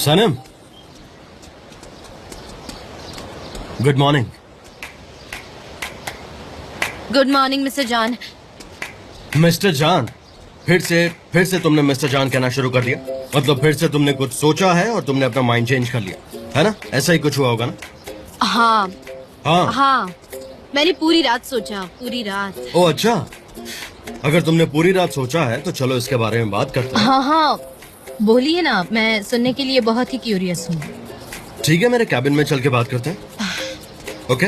सनम, good morning. Good morning mister John. Mister John, फिर से तुमने मिस्टर जान कहना शुरू कर दिया। मतलब फिर से तुमने कुछ सोचा है और तुमने अपना माइंड चेंज कर लिया, है ना? ऐसा ही कुछ हुआ होगा ना? हाँ हाँ हाँ, मैंने पूरी रात सोचा, पूरी रात। ओ अच्छा, अगर तुमने पूरी रात सोचा है तो चलो इसके बारे में बात करते हैं। हाँ हाँ, बोलिए ना, मैं सुनने के लिए बहुत ही क्यूरियस हूँ। ठीक है, मेरे कैबिन में चल के बात करते हैं। ओके?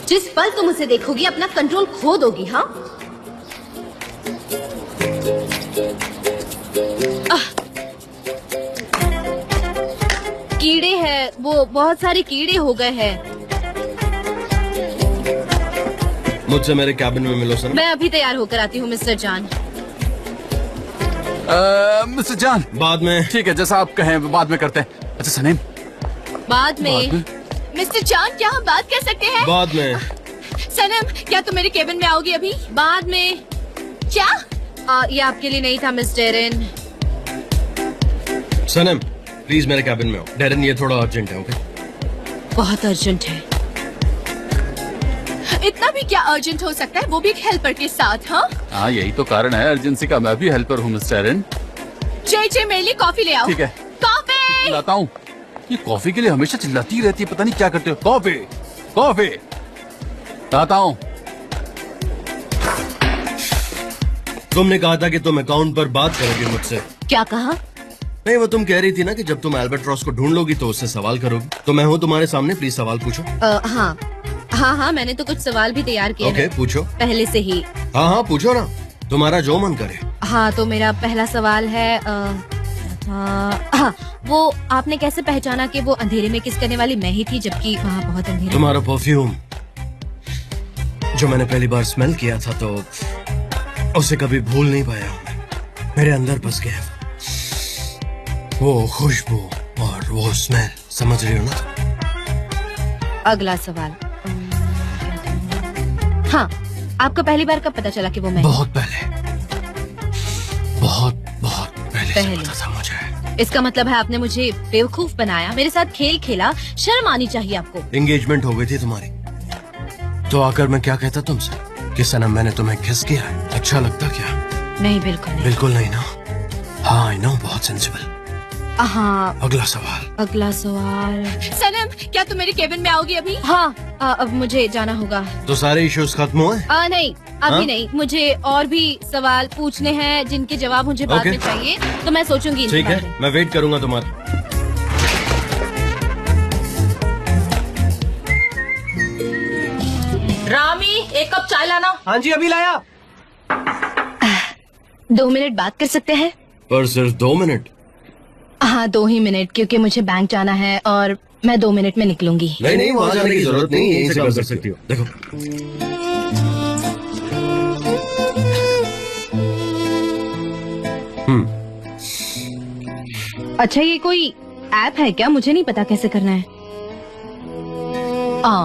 जिस पल तुम उसे देखोगी अपना कंट्रोल खो दोगी। हाँ, कीड़े हैं, वो बहुत सारे कीड़े हो गए हैं। मुझसे मेरे कैबिन में मिलो सर। मैं अभी तैयार होकर आती हूँ मिस्टर जान। मिस्टर जान, बाद में। ठीक है, जैसा आप कहें बाद में करते हैं। अच्छा सनीम, बाद में। मिस्टर जान, क्या हम बात कर सकते हैं? बाद में। सनम, क्या तुम मेरे केबिन में आओगी अभी? बाद में। क्या? ये आपके लिए नहीं था मिस डेरेन। सनम, प्लीज मेरे कैबिन में आओ। डेरेन, ये थोड़ा अर्जेंट है। ओके? बहुत अर्जेंट है। इतना भी क्या अर्जेंट हो सकता है, वो भी एक हेल्पर के साथ? हाँ, यही तो कारण है अर्जेंसी का। मैं भी हेल्पर हूँ मिस्टर एरन। जे मेरे लिए कॉफी ले आओ। ठीक है, कॉफी लाता हूँ। ये कॉफी के लिए हमेशा चिल्लाती रहती है, पता नहीं क्या करते हो। कॉफी कॉफी लाता हूँ। तुमने कहा था कि तुम अकाउंट पर बात करोगी मुझसे। क्या कहा? नहीं, वो तुम कह रही थी ना कि जब तुम एल्बर्ट्रॉस को ढूंढ लोगी तो उससे सवाल करोगी। तो मैं हूँ तुम्हारे सामने, प्लीज सवाल पूछो। हाँ हाँ हाँ, मैंने तो कुछ सवाल भी तैयार किए ओके, हैं पूछो। पहले से ही। हाँ हाँ, पूछो ना, तुम्हारा जो मन करे। हाँ, तो मेरा पहला सवाल है हाँ, वो आपने कैसे पहचाना कि वो अंधेरे में किस करने वाली मैं ही थी, जबकि वहाँ बहुत अंधेरा? तुम्हारा परफ्यूम जो मैंने पहली बार स्मेल किया था तो उसे कभी भूल नहीं पाया। मेरे अंदर बस गया वो खुशबू और वो स्मेल, समझ रही हो ना? अगला सवाल। हाँ, आपको पहली बार कब पता चला कि वो मैं? बहुत पहले, बहुत पहले से पता था मुझे। इसका मतलब है आपने मुझे बेवकूफ बनाया, मेरे साथ खेल खेला। शर्म आनी चाहिए आपको। एंगेजमेंट हो गई थी तुम्हारी, तो आकर मैं क्या कहता तुमसे कि सनम मैंने तुम्हें किस किया है? अच्छा लगता क्या? नहीं, बिल्कुल नहीं। बिल्कुल नहीं ना? हाँ, आई नो, बहुत सेंसिबल। हाँ, अगला सवाल। अगला सवाल। सनम, क्या तुम मेरे केबिन में आओगी अभी? हाँ, अब मुझे जाना होगा। तो सारे इश्यूज खत्म हुए? नहीं, अभी नहीं। मुझे और भी सवाल पूछने हैं जिनके जवाब मुझे बाद में चाहिए, तो मैं सोचूंगी। ठीक है, मैं वेट करूंगा तुम्हारा। रामी, एक कप चाय लाना। हाँ जी, अभी लाया। 2 मिनट बात कर सकते हैं? पर सिर्फ 2 मिनट? हाँ, 2 ही मिनट, क्योंकि मुझे बैंक जाना है और मैं 2 मिनट में निकलूंगी। नहीं, वहाँ जाने की जरूरत नहीं, यहीं से कर सकती हो। देखो, अच्छा, ये कोई ऐप है क्या? मुझे नहीं पता कैसे करना है।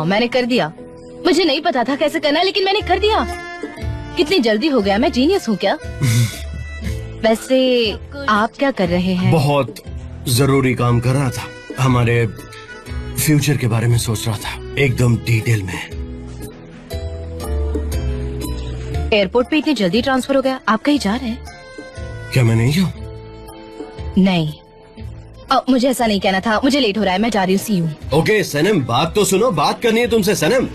मैंने कर दिया। मुझे नहीं पता था कैसे करना है, लेकिन मैंने कर दिया। कितनी जल्दी हो गया, मैं जीनियस हूँ क्या? वैसे आप क्या कर रहे हैं? बहुत जरूरी काम कर रहा था, हमारे फ्यूचर के बारे में सोच रहा था, एकदम डिटेल में। एयरपोर्ट पे इतनी जल्दी ट्रांसफर हो गया? आप कहीं जा रहे हैं? क्या मैं नहीं हूँ? नहीं, मुझे ऐसा नहीं कहना था। मुझे लेट हो रहा है, मैं जा रही हूँ। सी यू। ओके सनम, बात तो सुनो, बात करनी है तुमसे। सनम,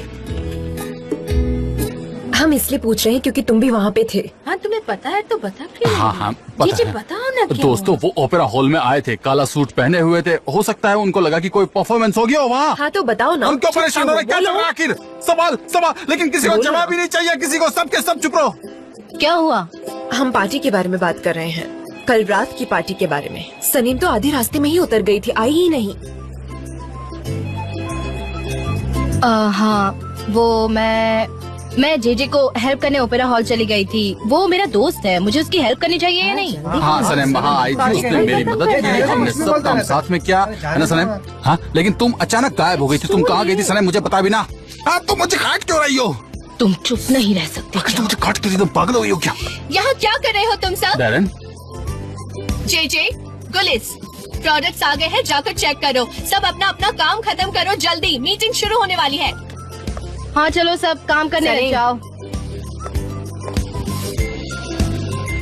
हम इसलिए पूछ रहे हैं क्योंकि तुम भी वहाँ पे थे। हाँ, तुम्हें पता है तो बता फिर। हाँ, पता है। बताओ ना। दोस्तों, वो ओपेरा हॉल में आए थे, काला सूट पहने हुए थे। हो सकता है उनको लगा कि कोई परफॉर्मेंस हो गया हो वहाँ। हाँ, तो बताओ ना। हम क्यों परेशान हो रहे? क्या चल रहा है आखिर? सवाल, लेकिन किसी को जवाब ही नहीं चाहिए। किसी को, सबके सब चुप रहो। क्या हुआ? हम पार्टी के बारे में बात कर रहे हैं, कल रात की पार्टी के बारे में। सनीम तो आधे रास्ते में ही उतर गई थी, आई ही नहीं। हाँ, वो मैं जेजे को हेल्प करने ओपेरा हॉल चली गई थी। वो मेरा दोस्त है, मुझे उसकी हेल्प करनी चाहिए या नहीं? हाँ सनम, वहाँ आई थी, उसने मेरी मदद की, हमने सब काम साथ में किया, है ना सनम? हाँ, लेकिन तुम अचानक गायब हो गई थी। तुम कहाँ गई थी सनम? मुझे बता भी ना। हाँ, तुम मुझे काट क्यों रही हो? तुम चुप नहीं रह सकते क्या? तुम मुझे काट क्यों रही हो? तुम पागल हो गई हो क्या? यहाँ क्या कर रहे हो तुम सब? डेरेन, जेजे, गुलिस, प्रोडक्ट्स आ गए हैं, जाकर चेक करो। सब अपना अपना काम खत्म करो जल्दी, मीटिंग शुरू होने वाली है। हाँ चलो सब काम करने लग जाओ।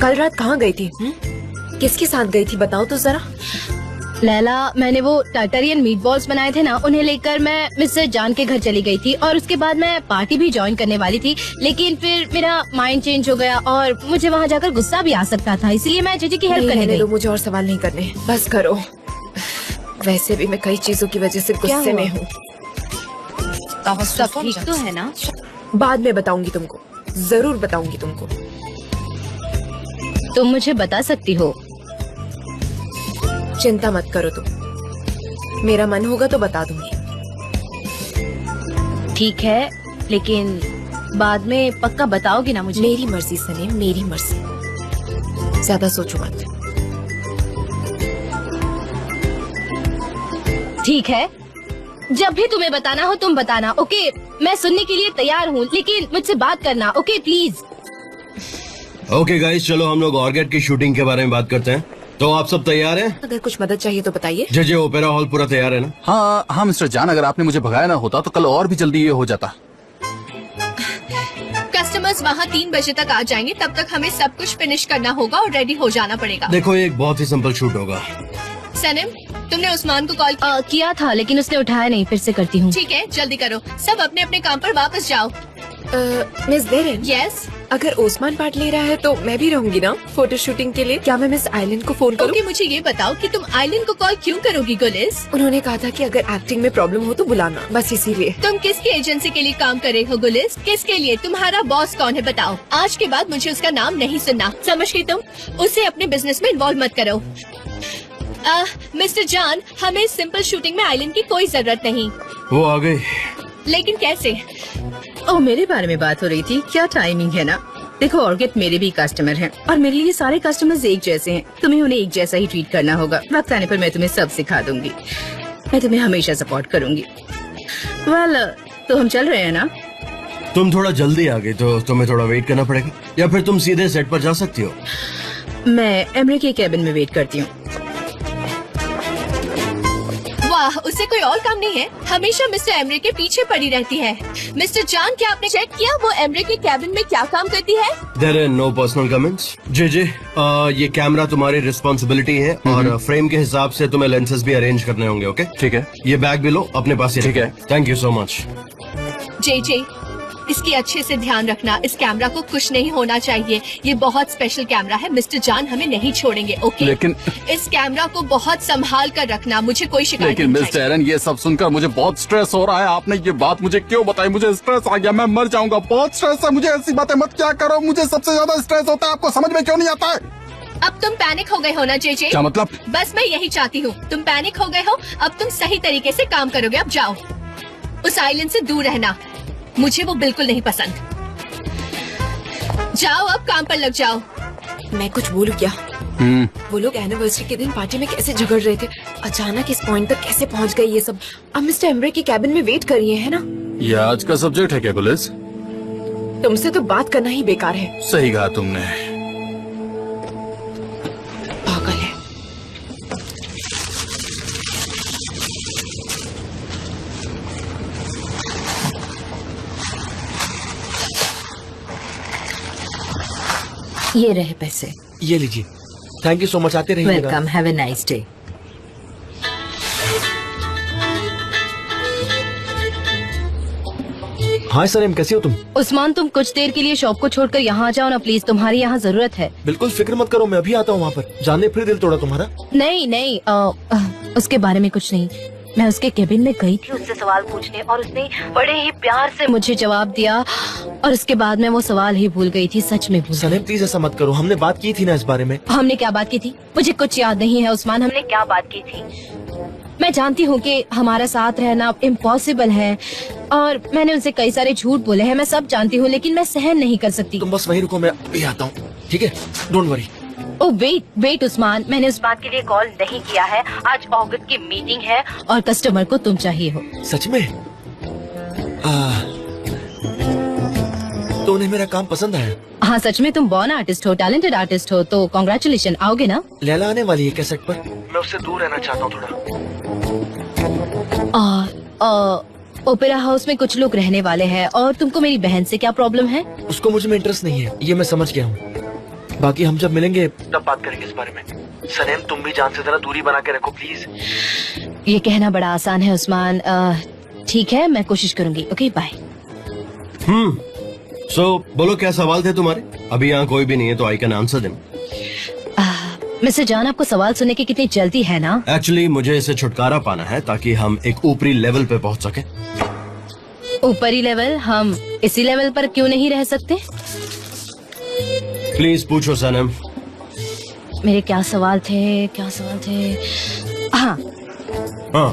कल रात कहाँ गई थी? किसके साथ गई थी बताओ तो जरा। लैला, मैंने वो टाटरियन मीट बॉल्स बनाए थे ना, उन्हें लेकर मैं मिस्टर जान के घर चली गई थी और उसके बाद मैं पार्टी भी ज्वाइन करने वाली थी, लेकिन फिर मेरा माइंड चेंज हो गया और मुझे वहाँ जाकर गुस्सा भी आ सकता था, इसलिए मैं जीजी की हेल्प करने गई। मुझे और सवाल नहीं करने, बस करो। वैसे भी मैं कई चीजों की वजह से गुस्से में हूँ। सब ठीक तो है ना? बाद में बताऊंगी तुमको, जरूर बताऊंगी तुमको। तुम मुझे बता सकती हो। चिंता मत करो तुम, मेरा मन होगा तो बता दूंगी। ठीक है, लेकिन बाद में पक्का बताओगी ना मुझे? मेरी मर्जी सनीम, मेरी मर्जी, ज्यादा सोचो मत। ठीक है, जब भी तुम्हें बताना हो तुम बताना, ओके? मैं सुनने के लिए तैयार हूँ, लेकिन मुझसे बात करना, ओके प्लीज। ओके गाइस, चलो हम लोग ऑर्गेट की शूटिंग के बारे में बात करते हैं। तो आप सब तैयार हैं? अगर कुछ मदद चाहिए तो बताइए। जे ओपेरा हॉल पूरा तैयार है ना? हाँ हाँ मिस्टर जान, अगर आपने मुझे भगाया ना होता तो कल और भी जल्दी ये हो जाता। कस्टमर्स वहाँ 3 बजे तक आ जाएंगे, तब तक हमें सब कुछ फिनिश करना होगा और रेडी हो जाना पड़ेगा। देखो, ये एक बहुत ही सिंपल शूट होगा। सनम, तुमने उस्मान को कॉल किया था, लेकिन उसने उठाया नहीं, फिर से करती हूँ। ठीक है, जल्दी करो, सब अपने अपने काम पर वापस जाओ। मिस देरिन, यस, अगर ओस्मान पार्ट ले रहा है तो मैं भी रहूंगी ना फोटो शूटिंग के लिए। क्या मैं मिस आइलैंड को फोन करूं? ओके, मुझे ये बताओ कि तुम आइलैंड को कॉल क्यों करोगी गुलिस? उन्होंने कहा था कि अगर एक्टिंग में प्रॉब्लम हो तो बुलाना, बस इसीलिए। तुम किसकी एजेंसी के लिए काम कर रहे हो गुलिस? किसके लिए? तुम्हारा बॉस कौन है बताओ? आज के बाद मुझे उसका नाम नहीं सुनना, समझ गई तुम? उसे अपने बिजनेस में इन्वॉल्व मत करो। मिस्टर जान, हमें सिंपल शूटिंग में आइलैंड की कोई जरूरत नहीं। वो आ गई। लेकिन कैसे? ओह, मेरे बारे में बात हो रही थी। क्या टाइमिंग है ना। देखो ऑर्गेट मेरे भी कस्टमर हैं और मेरे लिए सारे कस्टमर्स एक जैसे हैं। तुम्हें उन्हें एक जैसा ही ट्रीट करना होगा। वक्त आने पर मैं तुम्हें सब सिखा दूंगी। मैं तुम्हें हमेशा सपोर्ट करूंगी। वेल, तो हम चल रहे हैं ना? तुम थोड़ा जल्दी आ गई तो तुम्हें थोड़ा वेट करना पड़ेगा, या फिर तुम सीधे सेट पर जा सकती हो। मैं एमरे के कैबिन में वेट करती हूँ। वाह, उसे कोई और काम नहीं है, हमेशा मिस्टर एमरे के पीछे पड़ी रहती है। मिस्टर जान, क्या आपने चेक किया वो एमरे के कैबिन में क्या काम करती है? There are no personal comments. जे ये कैमरा तुम्हारी रिस्पॉन्सिबिलिटी है और फ्रेम के हिसाब से तुम्हें लेंसेज भी अरेंज करने होंगे। ओके, ठीक है। ये बैग भी लो, अपने पास ही ठीक है। Thank you so much. जे, इसकी अच्छे से ध्यान रखना। इस कैमरा को कुछ नहीं होना चाहिए। ये बहुत स्पेशल कैमरा है। मिस्टर जान हमें नहीं छोड़ेंगे, ओके? लेकिन इस कैमरा को बहुत संभाल कर रखना, मुझे कोई शिकायत लेकिन नहीं मिस्टर एरन, ये सब सुनकर मुझे बहुत स्ट्रेस हो रहा है। आपने ये बात मुझे क्यों बताई? मुझे स्ट्रेस आ गया, मैं मर जाऊंगा। बहुत स्ट्रेस है मुझे। ऐसी बातें मत क्या करो, मुझे सबसे ज्यादा स्ट्रेस होता है। आपको समझ में क्यों नहीं आता है? अब तुम पैनिक हो गए हो ना जे? क्या मतलब? बस मैं यही चाहती हूँ, तुम पैनिक हो गए हो। अब तुम सही तरीके से काम करोगे। अब जाओ, उस आइलैंड से दूर रहना, मुझे वो बिल्कुल नहीं पसंद। जाओ, अब काम पर लग जाओ। मैं कुछ बोलूं क्या? वो लोग एनिवर्सरी के दिन पार्टी में कैसे झगड़ रहे थे, अचानक इस पॉइंट तक कैसे पहुंच गए ये सब। अब मिस्टर एमरे के कैबिन में वेट करिए, है ना? ये आज का सब्जेक्ट है क्या गुलिस? तुमसे तो बात करना ही बेकार है। सही कहा तुमने। पागल है। ये रहे पैसे। ये लीजिए। Thank you so much. आते रहिएगा। Welcome, have a nice day. हाँ सर, कैसी हो तुम? उस्मान, तुम कुछ देर के लिए शॉप को छोड़कर यहाँ आ जाओ ना प्लीज, तुम्हारी यहाँ जरूरत है। बिल्कुल फिक्र मत करो, मैं अभी आता हूँ वहाँ पर। जानने फिर दिल तोड़ा तुम्हारा? नहीं, उसके बारे में कुछ नहीं। मैं उसके केबिन में गई थी उससे सवाल पूछने और उसने बड़े ही प्यार से मुझे जवाब दिया और उसके बाद मैं वो सवाल ही भूल गई थी। सच में भूल गई। सलेम प्लीज ऐसा मत करो, हमने बात की थी ना इस बारे में। हमने क्या बात की थी? मुझे कुछ याद नहीं है उस्मान, हमने क्या बात की थी? मैं जानती हूँ कि हमारा साथ रहना इम्पॉसिबल है और मैंने उनसे कई सारे झूठ बोले हैं, मैं सब जानती हूँ, लेकिन मैं सहन नहीं कर सकती। तुम बस वहीं रुको, मैं अभी आता हूँ, ठीक है? Don't worry. Oh wait Usman, मैंने उस बात के लिए कॉल नहीं किया है। आज ऑगस्ट की मीटिंग है और कस्टमर को तुम चाहिए हो। सच में? तो उन्हें मेरा काम पसंद आया। हाँ सच में तुम बॉर्न आर्टिस्ट हो, टैलेंटेड आर्टिस्ट हो, तो कॉन्ग्रेचुलेशन। आओगे ना? लैला आने वाली है क्या सेट पर? मैं उससे दूर रहना चाहता हूँ थोड़ा। ओपेरा हाउस में कुछ लोग रहने वाले हैं, और तुमको मेरी बहन से क्या प्रॉब्लम है? उसको मुझ में इंटरेस्ट नहीं है, ये मैं समझ गया हूँ। बाकी हम जब मिलेंगे तब बात करेंगे इस बारे में। सनेम तुम भी जान से जरा दूरी बना के रखो प्लीज। ये कहना बड़ा आसान है उस्मान। ठीक है, मैं कोशिश करूंगी। Okay bye. सो बोलो क्या सवाल थे तुम्हारे? अभी यहाँ कोई भी नहीं है तो I can answer them. Mister जान, आपको सवाल सुनने की कितनी जल्दी है ना? एक्चुअली मुझे इसे छुटकारा पाना है ताकि हम एक ऊपरी लेवल पे पहुँच सके। ऊपरी लेवल? हम इसी लेवल पर क्यों नहीं रह सकते? प्लीज पूछो सनम। मेरे क्या सवाल थे? हाँ,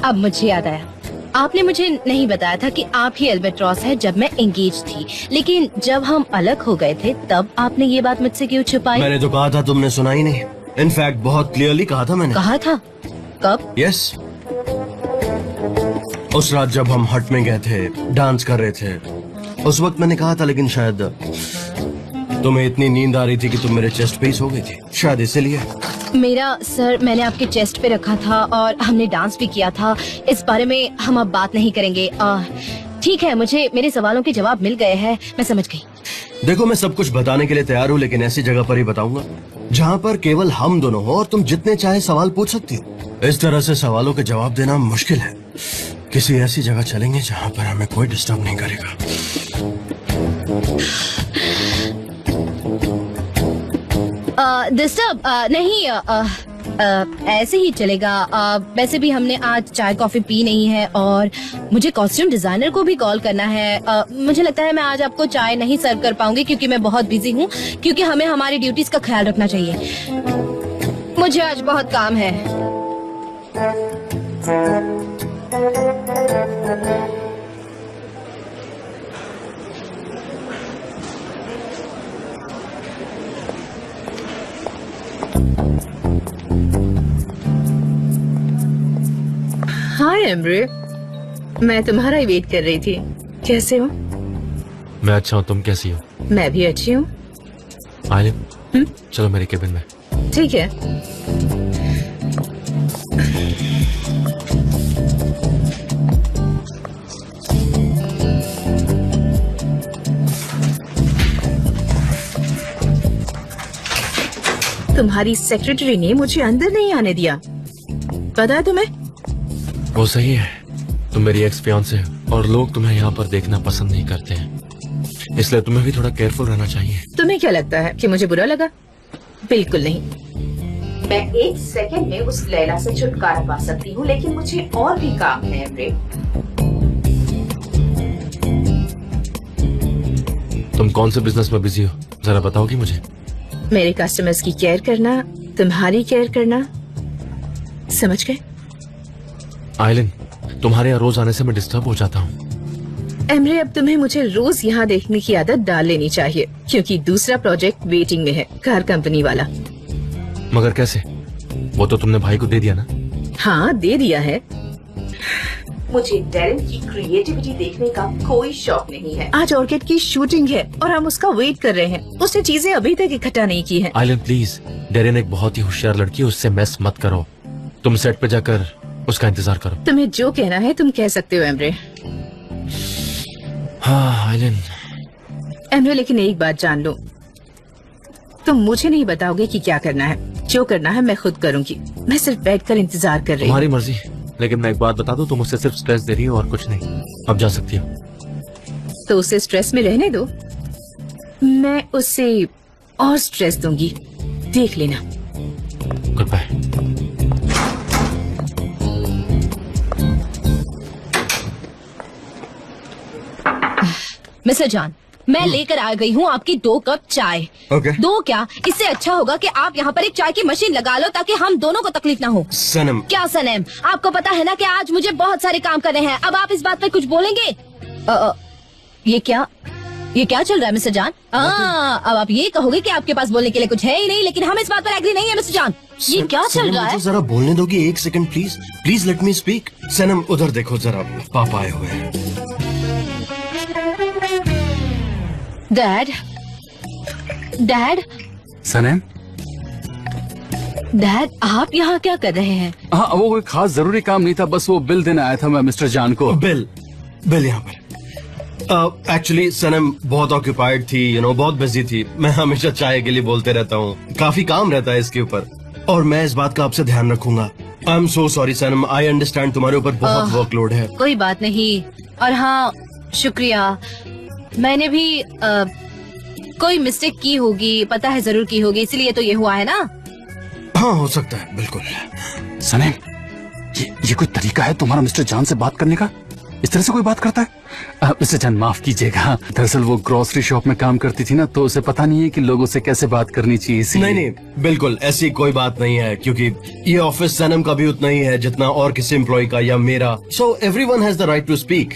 अब मुझे याद आया। आपने मुझे नहीं बताया था कि आप ही एल्बेट्रॉस है जब मैं एंगेज थी, लेकिन जब हम अलग हो गए थे तब आपने ये बात मुझसे क्यों छुपाई? मैंने तो कहा था, तुमने सुना ही नहीं। इनफैक्ट बहुत क्लियरली कहा था मैंने। कहा था? कब? यस, उस रात जब हम हट में गए थे, डांस कर रहे थे, उस वक्त मैंने कहा था, लेकिन शायद तुम्हें इतनी नींद आ रही थी कि तुम मेरे चेस्ट पे ही सो गई थी, शायद इसीलिए। मेरा सर मैंने आपके चेस्ट पे रखा था और हमने डांस भी किया था। इस बारे में हम अब बात नहीं करेंगे। ठीक है, मुझे मेरे सवालों के जवाब मिल गए हैं, मैं समझ गई। देखो, मैं सब कुछ बताने के लिए तैयार हूँ, लेकिन ऐसी जगह पर ही बताऊंगा जहाँ पर केवल हम दोनों हो और तुम जितने चाहे सवाल पूछ सकती हो। इस तरह से सवालों के जवाब देना मुश्किल है। किसी ऐसी जगह चलेंगे जहाँ पर हमें कोई डिस्टर्ब नहीं करेगा। डिस्टर्ब नहीं, ऐसे ही चलेगा। वैसे भी हमने आज चाय कॉफी पी नहीं है और मुझे कॉस्ट्यूम डिजाइनर को भी कॉल करना है। मुझे लगता है मैं आज आपको चाय नहीं सर्व कर पाऊंगी क्योंकि मैं बहुत बिजी हूँ, क्योंकि हमें हमारी ड्यूटीज का ख्याल रखना चाहिए। मुझे आज बहुत काम है। हाय एम्ब्रे, मैं तुम्हारा ही वेट कर रही थी। कैसे हो? मैं अच्छा हूँ, तुम कैसी हो? मैं भी अच्छी हूँ। आइलिन, चलो मेरे केबिन में। ठीक है। तुम्हारी सेक्रेटरी ने मुझे अंदर नहीं आने दिया, पता है तुम्हें? वो सही है, तुम मेरी एक्स फियांसे हो और लोग तुम्हें यहाँ पर देखना पसंद नहीं करते हैं, इसलिए तुम्हें भी थोड़ा केयरफुल रहना चाहिए। तुम्हें क्या लगता है कि मुझे बुरा लगा? बिल्कुल नहीं। मैं एक सेकंड में उस लैला से छुटकारा पा सकती हूँ, लेकिन मुझे और भी काम है एम्ब्रे। तुम कौन से बिजनेस में बिजी हो, जरा बताओगी मुझे? मेरे कस्टमर्स की केयर करना, तुम्हारी केयर करना, समझ गए? आइलिन, तुम्हारे यहाँ रोज आने से मैं डिस्टर्ब हो जाता हूँ। एमरे, अब तुम्हें मुझे रोज यहाँ देखने की आदत डाल लेनी चाहिए, क्योंकि दूसरा प्रोजेक्ट वेटिंग में है, कार कंपनी वाला। मगर कैसे? वो तो तुमने भाई को दे दिया ना? हाँ, दे दिया है। मुझे डैरेन की क्रिएटिविटी देखने का कोई शौक नहीं है। आज ऑर्किड की शूटिंग है और हम उसका वेट कर रहे हैं। उसने चीजें अभी तक इकट्ठा नहीं की हैं। आइलिन प्लीज, डैरेन एक बहुत ही होशियार लड़की है, उससे मेस मत करो। तुम सेट पे जाकर उसका इंतजार करो। तुम्हें जो कहना है तुम कह सकते हो एमरे। हाँ आइलिन। एमरे, लेकिन एक बात जान लो, तुम मुझे नहीं बताओगे कि क्या करना है। जो करना है मैं खुद करूंगी। मैं सिर्फ बैठकर इंतजार कर रही हूँ। तुम्हारी मर्जी, लेकिन मैं एक बात बता दूं, तुम मुझसे सिर्फ स्ट्रेस दे रही हो और कुछ नहीं। अब जा सकती हो। तो उसे स्ट्रेस में रहने दो, मैं उसे और स्ट्रेस दूंगी, देख लेना। Good bye. मिस्टर जान, मैं लेकर आ गई हूँ आपकी 2 कप चाय। Okay. 2 क्या, इससे अच्छा होगा कि आप यहाँ पर एक चाय की मशीन लगा लो ताकि हम दोनों को तकलीफ ना हो। सनम, क्या सनम? आपको पता है ना कि आज मुझे बहुत सारे काम करने हैं। अब आप इस बात पर कुछ बोलेंगे? ये क्या चल रहा है मिस्टर जान? अब आप ये कहोगे कि आपके पास बोलने के लिए कुछ है ही नहीं, लेकिन हम इस बात पर एग्री नहीं है मिस्टर जान। ये क्या चल रहा है? मुझे जरा बोलने दोगी? 1 second please, please let me speak. Sanam, उधर देखो जरा, पापा आए हुए हैं। डैड, डैड, सनम, डैड, आप यहाँ क्या कर रहे हैं? हाँ वो कोई खास जरूरी काम नहीं था, बस वो बिल देने आया था मैं मिस्टर जान को। बिल यहाँ पर। एक्चुअली सनम बहुत ऑक्यूपाइड थी, बहुत बिजी थी। मैं हमेशा चाय के लिए बोलते रहता हूँ, काफी काम रहता है इसके ऊपर, और मैं इस बात का आपसे ध्यान रखूंगा। I am so sorry Sanam, I understand तुम्हारे ऊपर बहुत वर्कलोड है। कोई बात नहीं। और हाँ, शुक्रिया। मैंने भी कोई मिस्टेक की होगी, पता है जरूर की होगी, इसलिए तो ये हुआ है ना। हाँ हो सकता है, बिल्कुल। सनम, ये कोई तरीका है तुम्हारा मिस्टर जान से बात करने का? इस तरह से कोई बात करता है? मिस्टर जान माफ कीजिएगा, दरअसल वो ग्रोसरी शॉप में काम करती थी ना, तो उसे पता नहीं है कि लोगों से कैसे बात करनी चाहिए, इसलिए। नहीं, बिल्कुल ऐसी कोई बात नहीं है, क्योंकि ये ऑफिस सनम का भी उतना ही है जितना और किसी एम्प्लॉय का या मेरा। So everyone has the right to speak.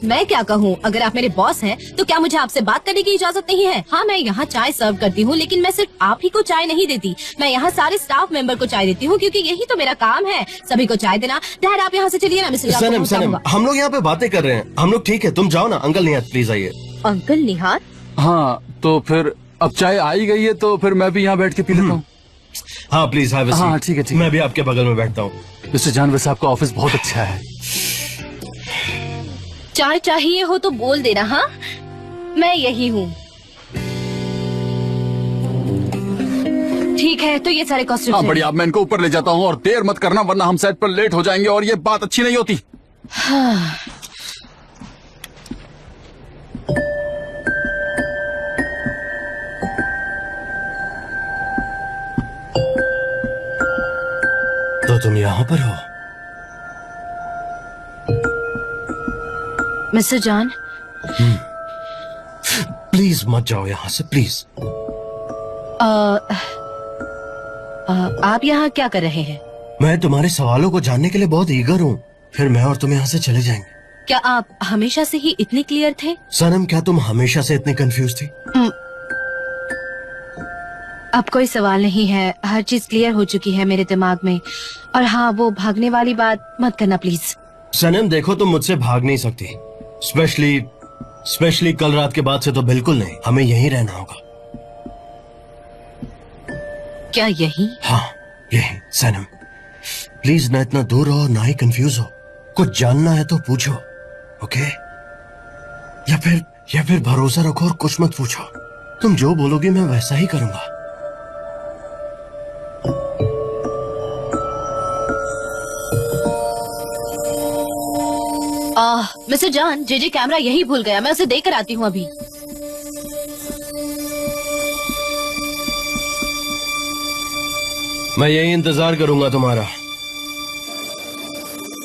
मैं क्या कहूँ, अगर आप मेरे बॉस हैं तो क्या मुझे आपसे बात करने की इजाजत नहीं है? हाँ, मैं यहाँ चाय सर्व करती हूँ, लेकिन मैं सिर्फ आप ही को चाय नहीं देती, मैं यहाँ सारे स्टाफ मेंबर को चाय देती हूँ, क्योंकि यही तो मेरा काम है, सभी को चाय देना। डैड आप यहाँ से चलिए ना, मिस्टर सनम, हम लोग यहाँ पे बातें कर रहे हैं, हम लोग ठीक है, तुम जाओ ना। अंकल निहात प्लीज आइए। अंकल निहात? हाँ तो फिर अब चाय आई गई है तो फिर मैं भी यहाँ बैठ के पी लेता हूँ। हाँ प्लीज हैव अ सीट। हाँ ठीक है, मैं भी आपके बगल में बैठता हूँ। मिस्टर जान वैसे आपका ऑफिस बहुत अच्छा है। चाय चाहिए हो तो बोल देना। हाँ, मैं यही हूँ। ठीक है, तो ये सारे कॉस्ट्यूम। हाँ बढ़िया, मैं इनको ऊपर ले जाता हूँ और देर मत करना, वरना हम सेट पर लेट हो जाएंगे और ये बात अच्छी नहीं होती। हाँ। तो तुम यहाँ पर हो? मिस्टर जान, प्लीज मत जाओ यहाँ से, प्लीज। आप यहाँ क्या कर रहे हैं? मैं तुम्हारे सवालों को जानने के लिए बहुत ईगर हूँ, फिर मैं और तुम यहाँ से चले जाएंगे। क्या आप हमेशा से ही इतने क्लियर थे? सनम, क्या तुम हमेशा से इतनी कंफ्यूज थी? अब कोई सवाल नहीं है, हर चीज क्लियर हो चुकी है मेरे दिमाग में। और हाँ, वो भागने वाली बात मत करना प्लीज। सनम देखो, तुम मुझसे भाग नहीं सकती, स्पेशली कल रात के बाद से तो बिल्कुल नहीं। हमें यहीं रहना होगा। क्या यही? हाँ यही। सनम प्लीज ना इतना दूर हो, ना ही कंफ्यूज हो। कुछ जानना है तो पूछो, ओके? या फिर भरोसा रखो और कुछ मत पूछो। तुम जो बोलोगी मैं वैसा ही करूंगा। मिस्टर जान, जेजे कैमरा यही भूल गया, मैं उसे देकर आती हूँ अभी। मैं यही इंतजार करूंगा तुम्हारा।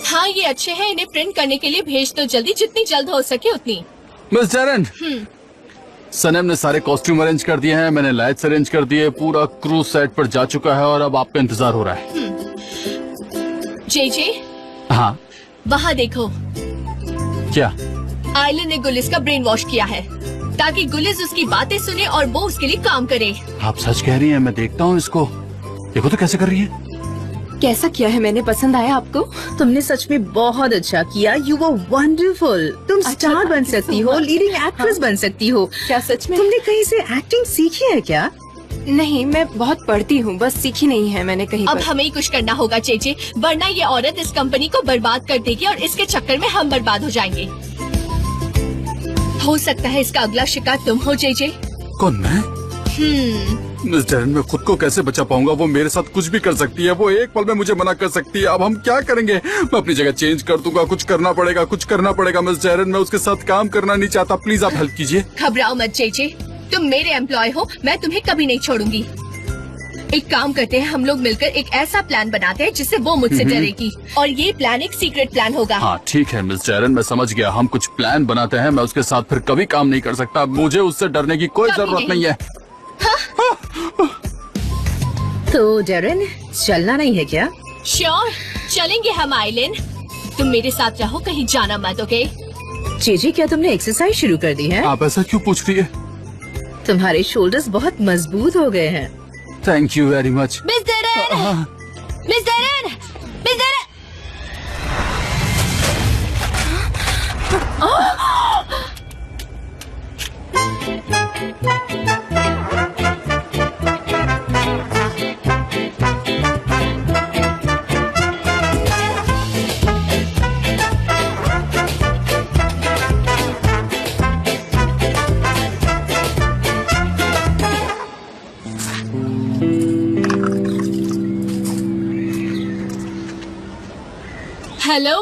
हाँ ये अच्छे हैं, इन्हें प्रिंट करने के लिए भेज दो जल्दी, जितनी जल्द हो सके उतनी। मिस जैरन, सनम ने सारे कॉस्ट्यूम अरेंज कर दिए हैं, मैंने लाइट्स अरेंज कर दिए, पूरा क्रू सेट पर जा चुका है और अब आपका इंतजार हो रहा है। जेजे, हाँ वहाँ देखो। क्या? आइलन ने गुलिस का ब्रेन वॉश किया है ताकि गुलिस उसकी बातें सुने और वो उसके लिए काम करे। आप सच कह रही हैं? मैं देखता हूँ इसको। देखो तो कैसे कर रही है। कैसा किया है मैंने? पसंद आया आपको? तुमने सच में बहुत अच्छा किया। You were wonderful. तुम स्टार बन सकती हो, लीडिंग एक्ट्रेस बन सकती हो। क्या सच में? तुमने कहीं से एक्टिंग सीखी है क्या? नहीं, मैं बहुत पढ़ती हूँ, बस सीखी नहीं है मैंने कहीं अब पर। हमें ही कुछ करना होगा चेचे, वरना ये औरत इस कंपनी को बर्बाद कर देगी और इसके चक्कर में हम बर्बाद हो जाएंगे। हो सकता है इसका अगला शिकार तुम हो चेचे। कौन, मैं? मिस जैरन, मैं खुद को कैसे बचा पाऊंगा? वो मेरे साथ कुछ भी कर सकती है, वो एक पल में मुझे मना कर सकती है। अब हम क्या करेंगे? मैं अपनी जगह चेंज कर दूंगा। कुछ करना पड़ेगा मिस जैरन। मैं उसके साथ काम करना नहीं चाहता, प्लीज आप हेल्प कीजिए। घबराओ मत चेचे, तुम मेरे एम्प्लॉय हो, मैं तुम्हें कभी नहीं छोड़ूंगी। एक काम करते हैं, हम लोग मिलकर एक ऐसा प्लान बनाते हैं जिससे वो मुझसे डरेगी, और ये प्लान एक सीक्रेट प्लान होगा। हाँ ठीक है मिस जैरन, मैं समझ गया। हम कुछ प्लान बनाते हैं, मैं उसके साथ फिर कभी काम नहीं कर सकता। मुझे उससे डरने की कोई जरूरत नहीं है। तो डेरन, चलना नहीं है क्या? श्योर, चलेंगे हम आइलिन। तुम मेरे साथ रहो, कहीं जाना मत, ओके? जीजी, क्या तुमने एक्सरसाइज शुरू कर दी है? आप ऐसा क्यों पूछ रही है? तुम्हारे शोल्डर्स बहुत मजबूत हो गए हैं। Thank you very much. Miss Darren, miss Darren, miss Darren. Hello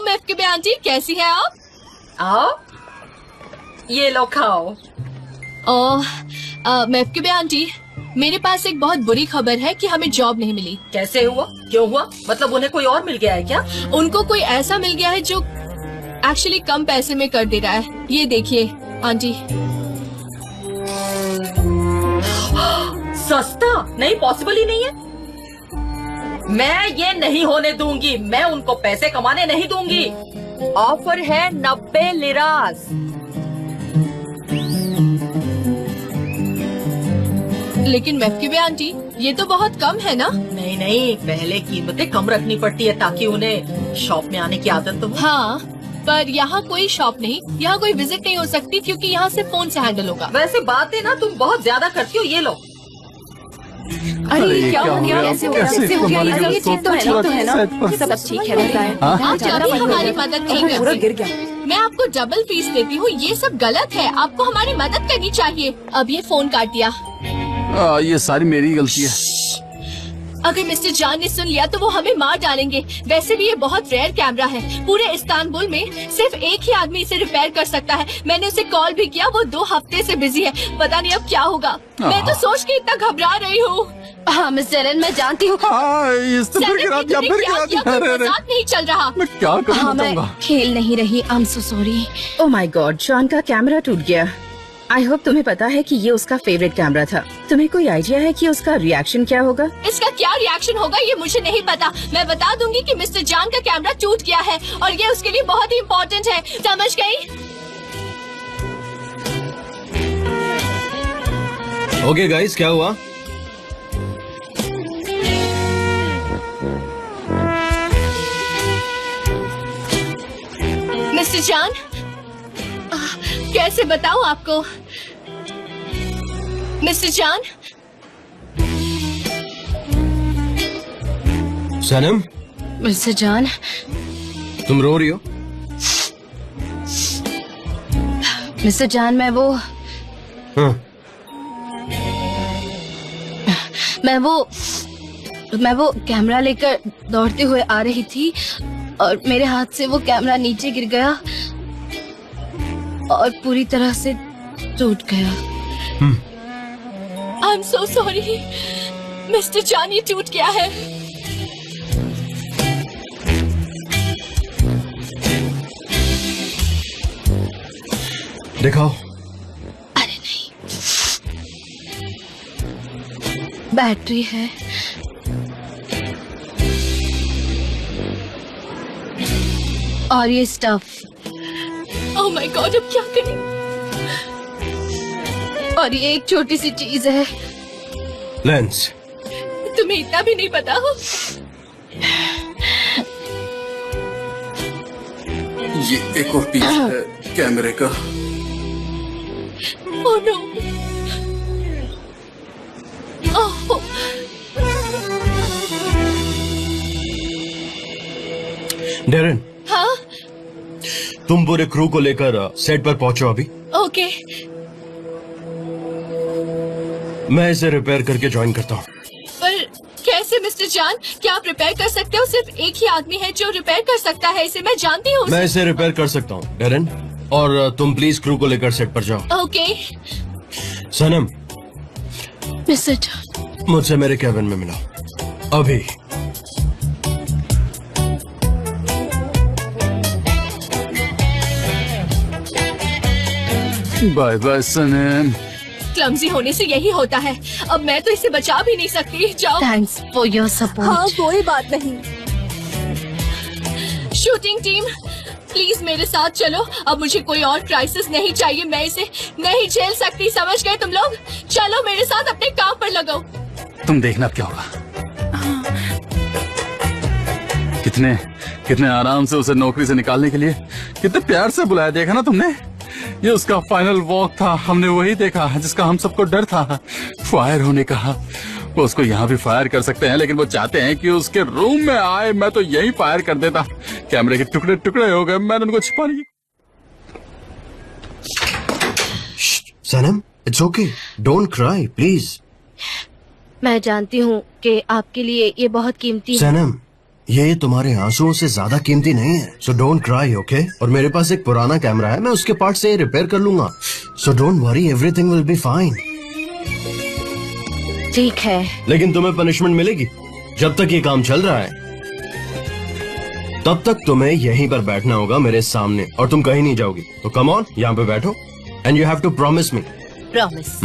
महफूबे आंटी, कैसी है आप? आओ, ये लो खाओ। महफूबे आंटी, मेरे पास एक बहुत बुरी खबर है कि हमें जॉब नहीं मिली। कैसे हुआ? क्यों हुआ? मतलब उन्हें कोई और मिल गया है क्या? उनको कोई ऐसा मिल गया है जो एक्चुअली कम पैसे में कर दे रहा है। ये देखिए आंटी। सस्ता? नहीं, पॉसिबल ही नहीं है। मैं ये नहीं होने दूंगी। मैं उनको पैसे कमाने नहीं दूंगी। ऑफर है 90 लिरास। लेकिन महफूबे आंटी, ये तो बहुत कम है ना? नहीं नहीं, पहले कीमतें कम रखनी पड़ती है ताकि उन्हें शॉप में आने की आदत तो हो। हाँ, पर यहाँ कोई शॉप नहीं, यहाँ कोई विजिट नहीं हो सकती क्योंकि यहाँ से फोन से हैंडल होगा। वैसे बातें ना तुम बहुत ज्यादा करती हो। ये लो। अरे क्या हो गया? कैसे हो गया? ये ठीक तो है ना? सब ठीक है, बताएं। आप जब भी हमारी मदद नहीं पूरा करते। गिर गया। मैं आपको डबल फीस देती हूँ, ये सब गलत है। आपको हमारी मदद करनी चाहिए। अब ये फोन काट दिया। ये सारी मेरी गलती है। अगर मिस्टर जान ने सुन लिया तो वो हमें मार डालेंगे। वैसे भी ये बहुत रेयर कैमरा है। पूरे इस्तांबुल में सिर्फ एक ही आदमी इसे रिपेयर कर सकता है। मैंने उसे कॉल भी किया, वो 2 हफ्ते से बिजी है। पता नहीं अब क्या होगा। मैं तो सोच के इतना घबरा रही हूँ। हाँ मिस एलन, मैं जानती हूँ। मजाक नहीं चल रहा। मैं क्या करूँ? हाँ, मैं खेल नहीं रही। I am so sorry. Oh my God, John का कैमरा टूट गया। आई होप तुम्हें पता है कि ये उसका फेवरेट कैमरा था। तुम्हें कोई आइडिया है कि उसका रिएक्शन क्या होगा? इसका क्या रिएक्शन होगा ये मुझे नहीं पता। मैं बता दूंगी कि मिस्टर जान का कैमरा टूट गया है और ये उसके लिए बहुत ही इम्पोर्टेंट है। समझ गई? ओके गाइस, क्या हुआ? मिस्टर जान, कैसे बताऊं आपको? मिस्टर जान। सनम, मिस्टर जान, तुम रो रही हो? मिस्टर जान, मैं वो कैमरा लेकर दौड़ते हुए आ रही थी और मेरे हाथ से वो कैमरा नीचे गिर गया और पूरी तरह से टूट गया। I am so sorry mister जान, ये टूट गया है। दिखाओ। अरे नहीं, बैटरी है। और ये स्टफ। ओह माय गॉड, अब क्या करें? और ये एक छोटी सी चीज है। लेंस। तुम्हें इतना भी नहीं पता हो? ये एक और पीस है कैमरे का। Oh no. ओह। डेरन, हाँ? तुम पूरे क्रू को लेकर सेट पर पहुंचो अभी। ओके। मैं इसे रिपेयर करके ज्वाइन करता हूँ। पर कैसे मिस्टर जान? क्या आप रिपेयर कर सकते हो? सिर्फ एक ही आदमी है जो रिपेयर कर सकता है इसे। मैं जानती हूँ। मैं इसे रिपेयर कर सकता हूँ डेरन, और तुम प्लीज क्रू को लेकर सेट पर जाओ। ओके। सनम, मिस्टर जान, मुझसे मेरे कैबिन में मिलो अभी। बाय बाय सनम। क्लमजी होने से यही होता है। अब मैं तो इसे बचा भी नहीं सकती। जाओ। Thanks for your support. हाँ, कोई बात नहीं। शूटिंग टीम, प्लीज मेरे साथ चलो। अब मुझे कोई और क्राइसिस नहीं चाहिए। मैं इसे नहीं झेल सकती। समझ गए तुम लोग? चलो मेरे साथ अपने काम पर लगो। तुम देखना क्या होगा। कितने आराम से उसे नौकरी से निकालने के लिए कितने प्यार से बुलाया। देखा ना तुमने? ये उसका फाइनल वॉक था। हमने वही देखा जिसका हम सबको डर था, फायर होने का। वो उसको यहाँ भी फायर कर सकते हैं, लेकिन वो चाहते हैं कि उसके रूम में आए। मैं तो यही फायर कर देता। कैमरे के टुकड़े टुकड़े हो गए। मैंने उनको छिपाने की। Sanam, it's okay, don't cry please. मैं जानती हूँ कि आपके लिए ये बहुत कीमती है। सनम, ये तुम्हारे आंसुओं से ज्यादा कीमती नहीं है, सो डोंट क्राई, ओके? और मेरे पास एक पुराना कैमरा है, मैं उसके पार्ट से रिपेयर कर लूंगा, so don't worry, everything will be fine. ठीक है, लेकिन तुम्हें पनिशमेंट मिलेगी। जब तक ये काम चल रहा है तब तक तुम्हें यहीं पर बैठना होगा मेरे सामने, और तुम कहीं नहीं जाओगी। तो कम ऑन, यहाँ पे बैठो and you have to promise me. Promise.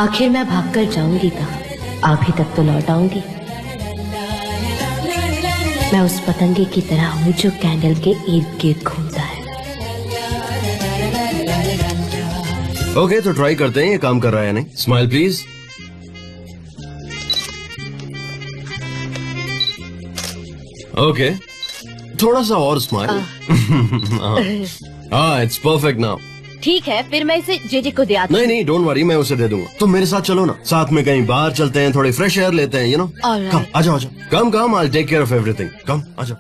आखिर मैं भागकर जाऊंगी कहाँ, अभी तक तो लौट आऊंगी। मैं उस पतंगे की तरह हूँ जो कैंडल के इर्द गिर्द घूमता है। ओके, तो ट्राई करते हैं ये काम कर रहा है या नहीं। Smile please. ओके, थोड़ा सा और स्माइल। हाँ, इट्स परफेक्ट नाउ। ठीक है, फिर मैं इसे जेजे को दे आती हूँ। नहीं, डोंट वरी, मैं उसे दे दूंगा। तुम मेरे साथ चलो ना, साथ में कहीं बाहर चलते हैं, थोड़ी फ्रेश एयर लेते हैं, यू नो। कम, आ जाओ, come, I take care of everything. Come, आ जाओ।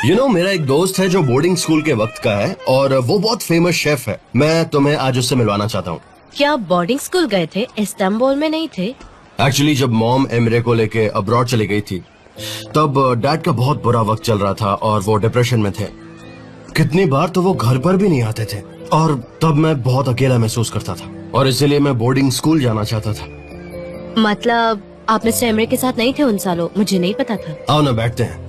यू नो, मेरा एक दोस्त है जो बोर्डिंग स्कूल के वक्त का है और वो बहुत फेमस शेफ है। मैं तुम्हें आज उससे मिलवाना चाहता हूँ। क्या आप बोर्डिंग स्कूल गए थे? इस्तांबुल में नहीं थे? एक्चुअली जब मॉम एमरे को लेके अब्रॉड चली गई थी तब डैड का बहुत बुरा वक्त चल रहा था और वो डिप्रेशन में थे। कितनी बार तो वो घर पर भी नहीं आते थे और तब मैं बहुत अकेला महसूस करता था और इसीलिए मैं बोर्डिंग स्कूल जाना चाहता था। मतलब आप मिस्टर एमरे के साथ नहीं थे उन सालों? मुझे नहीं पता था। आओ ना, बैठते हैं।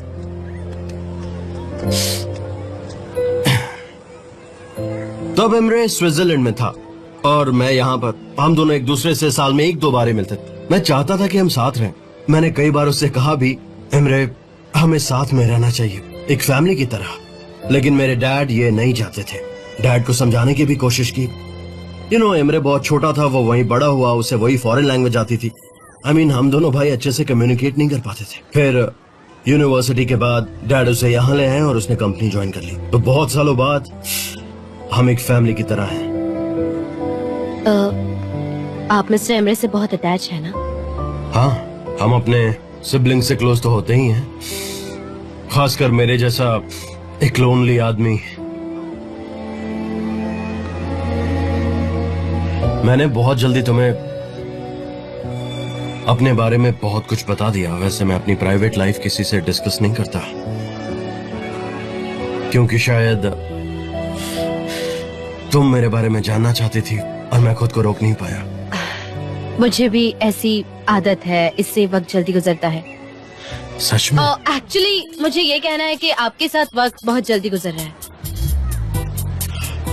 तब एमरे स्विट्जरलैंड में था और मैं यहाँ पर। हम दोनों एक दूसरे से साल में 1-2 बार ही मिलते थे। मैं चाहता था कि हम साथ रहें। मैंने कई बार उससे कहा भी, एमरे हमें साथ में रहना चाहिए, एक फैमिली की तरह। लेकिन मेरे डैड ये नहीं चाहते थे। डैड को समझाने की भी कोशिश की। यू नो, एमरे बहुत छोटा था, वो वहीं बड़ा हुआ, उसे वही फॉरेन लैंग्वेज आती थी। आई मीन, हम दोनों भाई अच्छे से कम्युनिकेट नहीं कर पाते थे। फिर यूनिवर्सिटी के बाद डैड उसे यहाँ ले आए और उसने कंपनी ज्वाइन कर ली। तो बहुत सालों बाद हम एक फैमिली की तरह हैं। आप मिस्टर एमरे से बहुत अटैच है ना? हाँ, हम अपने सिबलिंग से क्लोज तो होते ही हैं, खासकर मेरे जैसा एक लोनली आदमी। मैंने बहुत जल्दी तुम्हें अपने बारे में बहुत कुछ बता दिया। वैसे मैं अपनी प्राइवेट लाइफ किसी से डिस्कस नहीं करता क्योंकि शायद तुम मेरे बारे में जानना चाहती थी और मैं खुद को रोक नहीं पाया। मुझे भी ऐसी आदत है, इससे वक्त जल्दी गुजरता है। सच में? एक्चुअली मुझे ये कहना है कि आपके साथ वक्त बहुत जल्दी गुजर रहा है।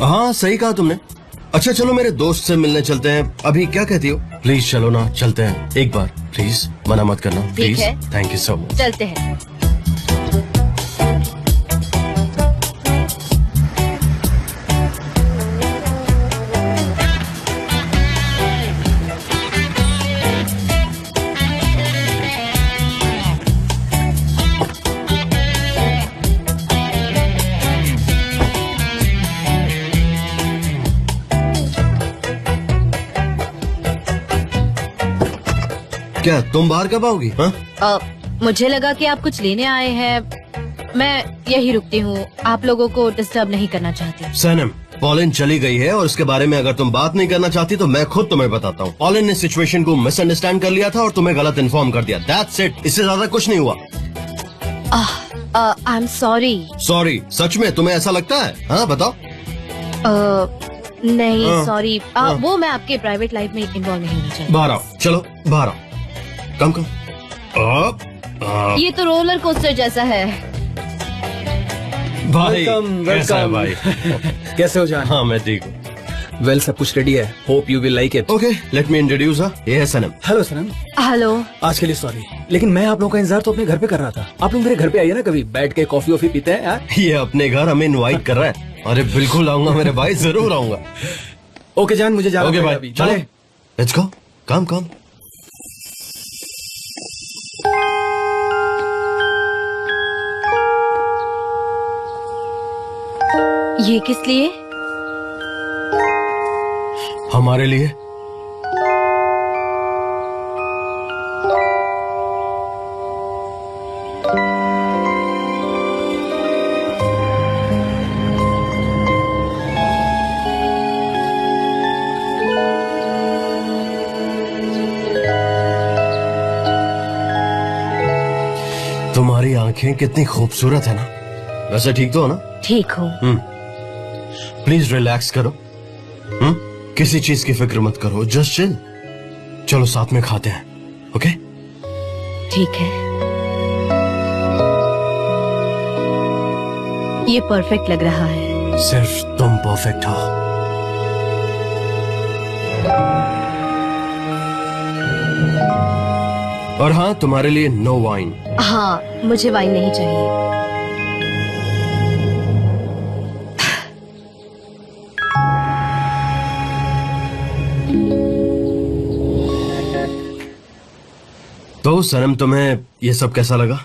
हाँ सही कहा तुमने। अच्छा चलो मेरे दोस्त से मिलने चलते हैं, अभी क्या कहती हो? प्लीज चलो ना, चलते हैं एक बार, प्लीज मना मत करना प्लीज। है। Thank you so much. चलते हैं। क्या तुम बाहर कब आओगी? हाँ मुझे लगा कि आप कुछ लेने आए हैं, मैं यही रुकती हूँ, आप लोगों को डिस्टर्ब नहीं करना चाहती। सनम, पॉलिन चली गई है और इसके बारे में अगर तुम बात नहीं करना चाहती तो मैं खुद तुम्हें बताता हूँ। पॉलिन ने सिचुएशन को मिसअंडरस्टैंड कर लिया था और तुम्हें गलत इन्फॉर्म कर दिया। दैट्स इट, इससे ज्यादा कुछ नहीं हुआ। I am sorry. सॉरी? सच में तुम्हें ऐसा लगता है? हाँ बताओ। नहीं सॉरी, वो मैं आपके प्राइवेट लाइफ में इन्वॉल्व नहीं होना चाहती। बाहर आओ, चलो बाहर आओ। कम कम। ये तो रोलर कोस्टर जैसा है। भाई वेलकम कैसा है भाई? कैसे हो जान? हाँ मैं ठीक हूँ। वेल सब कुछ रेडी है, hope you will like it. Okay let me introduce हर, ये है सनम। हेलो सनम। हेलो। आज के लिए सॉरी, लेकिन मैं आप लोगों का इंतजार तो अपने घर पे कर रहा था। आप लोग मेरे घर पे आइए ना, कभी बैठ के कॉफी वॉफी पीते हैं यार। ये अपने घर हमें इनवाइट कर रहा है। अरे बिल्कुल आऊंगा मेरे भाई, जरूर आऊंगा। ओके जान, मुझे जाना ओके पड़ेगा भाई, अभी। चलो चले। Let's go. Come come. ये किस लिए? हमारे लिए। तुम्हारी आंखें कितनी खूबसूरत है ना। वैसे ठीक तो हो ना? ठीक हूँ। प्लीज रिलैक्स करो। किसी चीज की फिक्र मत करो, जस्ट चिल। चलो साथ में खाते हैं, ओके? ठीक है। ये परफेक्ट लग रहा है। सिर्फ तुम परफेक्ट हो। और हाँ, तुम्हारे लिए नो वाइन। हाँ मुझे वाइन नहीं चाहिए। तो सनम तुम्हें ये सब कैसा लगा?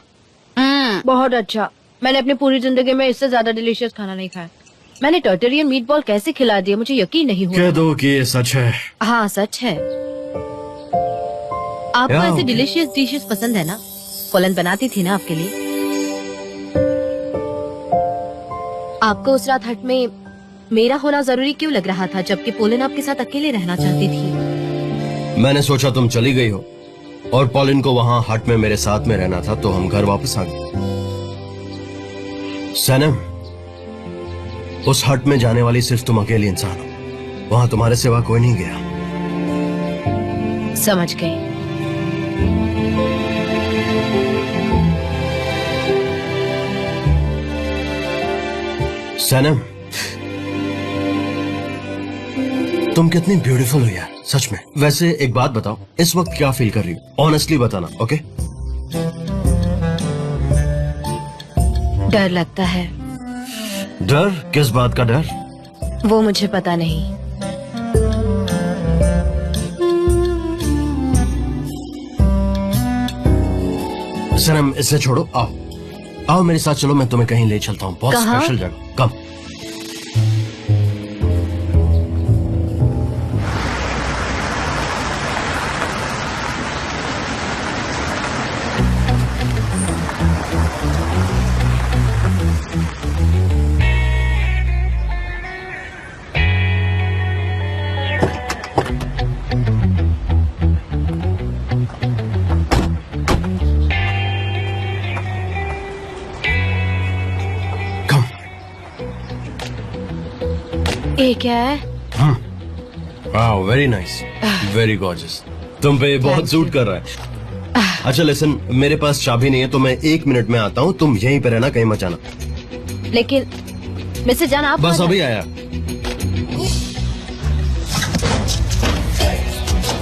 बहुत अच्छा। मैंने अपनी पूरी जिंदगी में इससे ज्यादा डिलीशियस खाना नहीं खाया। मैंने टर्टेरियन मीट बॉल कैसे खिला दिया, मुझे यकीन नहीं हुआ। कह दो कि ये सच है। हाँ सच है। आपको यार। ऐसे डिलीशियस डिशेस पसंद है ना? पोलन बनाती थी ना आपके लिए। आपको उस रात हट में मेरा होना जरूरी क्यों लग रहा था, जबकि पोलन आपके साथ अकेले रहना चाहती थी? मैंने सोचा तुम चली गई हो और पॉलिन को वहां हट में मेरे साथ में रहना था, तो हम घर वापस आ गए। सनम, उस हट में जाने वाली सिर्फ तुम अकेली इंसान हो। वहां तुम्हारे सिवा कोई नहीं गया। समझ गई। सनम, तुम कितनी ब्यूटीफुल हो यार, सच में। वैसे एक बात बताओ, इस वक्त क्या फील कर रही हो? ऑनेस्टली बताना, ओके? डर लगता है। डर? किस बात का डर? वो मुझे पता नहीं। सनम इसे छोड़ो, आओ आओ मेरे साथ चलो, मैं तुम्हें कहीं ले चलता हूँ, बहुत कहाँ? स्पेशल जगह। कम। ये क्या है? वाह, वेरी नाइस, वेरी गॉर्जियस। तुम पे बहुत Thank सूट you. कर रहा है। अच्छा लिसन, मेरे पास चाबी नहीं है तो मैं 1 मिनट में आता हूँ, तुम यहीं पे रहना, कहीं मत जाना। लेकिन मिस्टर जान आप बस कहाँ अभी जा- आया।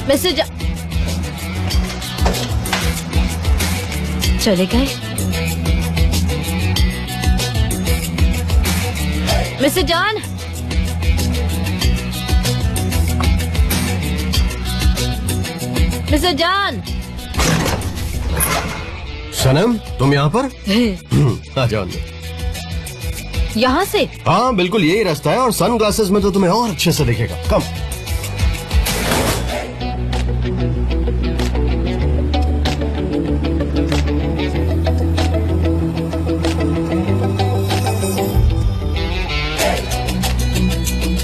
मिस्टर चले गए। Mister John, mister John. Sanam तुम यहाँ पर? आ जाओ अंदर। यहाँ से? हाँ बिल्कुल यही रास्ता है, और सन ग्लासेस में तो तुम्हें और अच्छे से दिखेगा। कम।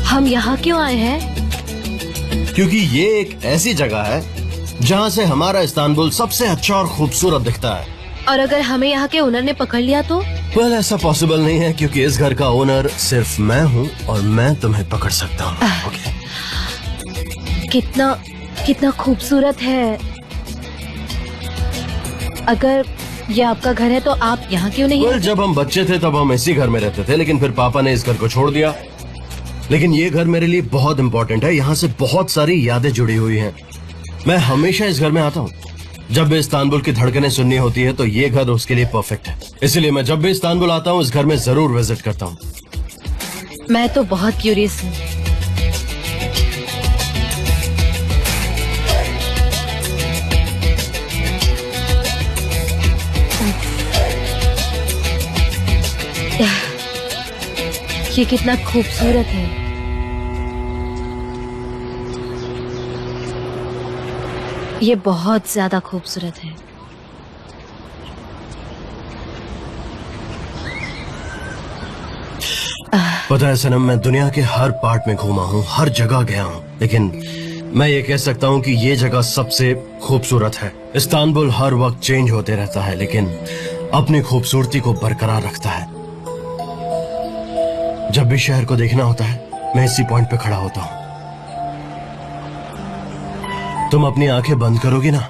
हम यहाँ क्यों आए हैं? क्योंकि ये एक ऐसी जगह है जहाँ से हमारा इस्तांबुल सबसे अच्छा और खूबसूरत दिखता है। और अगर हमें यहाँ के ओनर ने पकड़ लिया तो? वेल ऐसा पॉसिबल नहीं है, क्योंकि इस घर का ओनर सिर्फ मैं हूँ और मैं तुम्हें पकड़ सकता हूँ। ओके। कितना खूबसूरत है। अगर ये आपका घर है तो आप यहाँ क्यों नहीं? वेल जब हम बच्चे थे तब हम इसी घर में रहते थे, लेकिन फिर पापा ने इस घर को छोड़ दिया। लेकिन ये घर मेरे लिए बहुत इम्पोर्टेंट है, यहाँ से बहुत सारी यादें जुड़ी हुई हैं। मैं हमेशा इस घर में आता हूँ। जब भी इस्तांबुल की धड़कनें सुननी होती है तो ये घर उसके लिए परफेक्ट है। इसलिए मैं जब भी इस्तांबुल आता हूँ इस घर में जरूर विजिट करता हूँ। मैं तो बहुत क्यूरियस हूँ। ये कितना खूबसूरत है। ये बहुत ज्यादा खूबसूरत है। पता है सनम, मैं दुनिया के हर पार्ट में घूमा हूँ, हर जगह गया हूँ, लेकिन मैं ये कह सकता हूँ कि ये जगह सबसे खूबसूरत है। इस्तांबुल हर वक्त चेंज होते रहता है, लेकिन अपनी खूबसूरती को बरकरार रखता है। जब भी शहर को देखना होता है मैं इसी पॉइंट पे खड़ा होता हूँ। तुम अपनी आंखें बंद करोगी ना,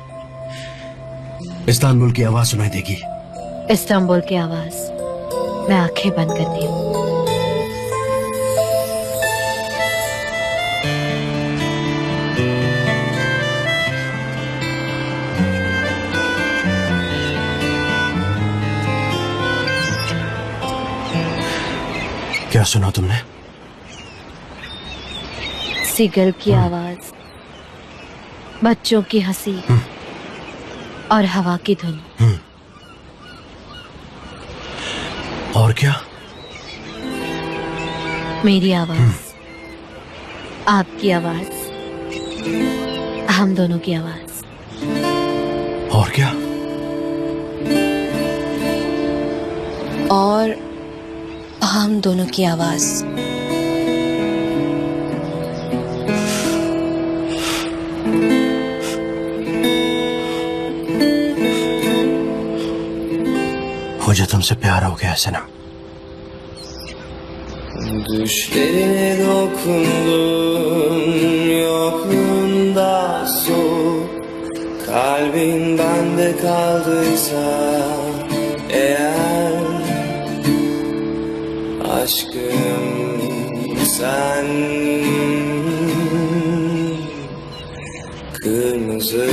इस्तांबुल की आवाज सुनाई देगी। इस्तांबुल की आवाज। मैं आंखें बंद करती हूँ। क्या सुना तुमने? सीगल की आवाज, बच्चों की हंसी और हवा की धुन। और क्या? मेरी आवाज, आपकी आवाज, हम दोनों की आवाज। और क्या? और हम दोनों की आवाज। मुझे तुमसे प्यार हो गया सनम। Düşlerine dokundum, yokluğunda soğuk. Kalbin bende kaldıysa eğer, aşkım sen kırmızı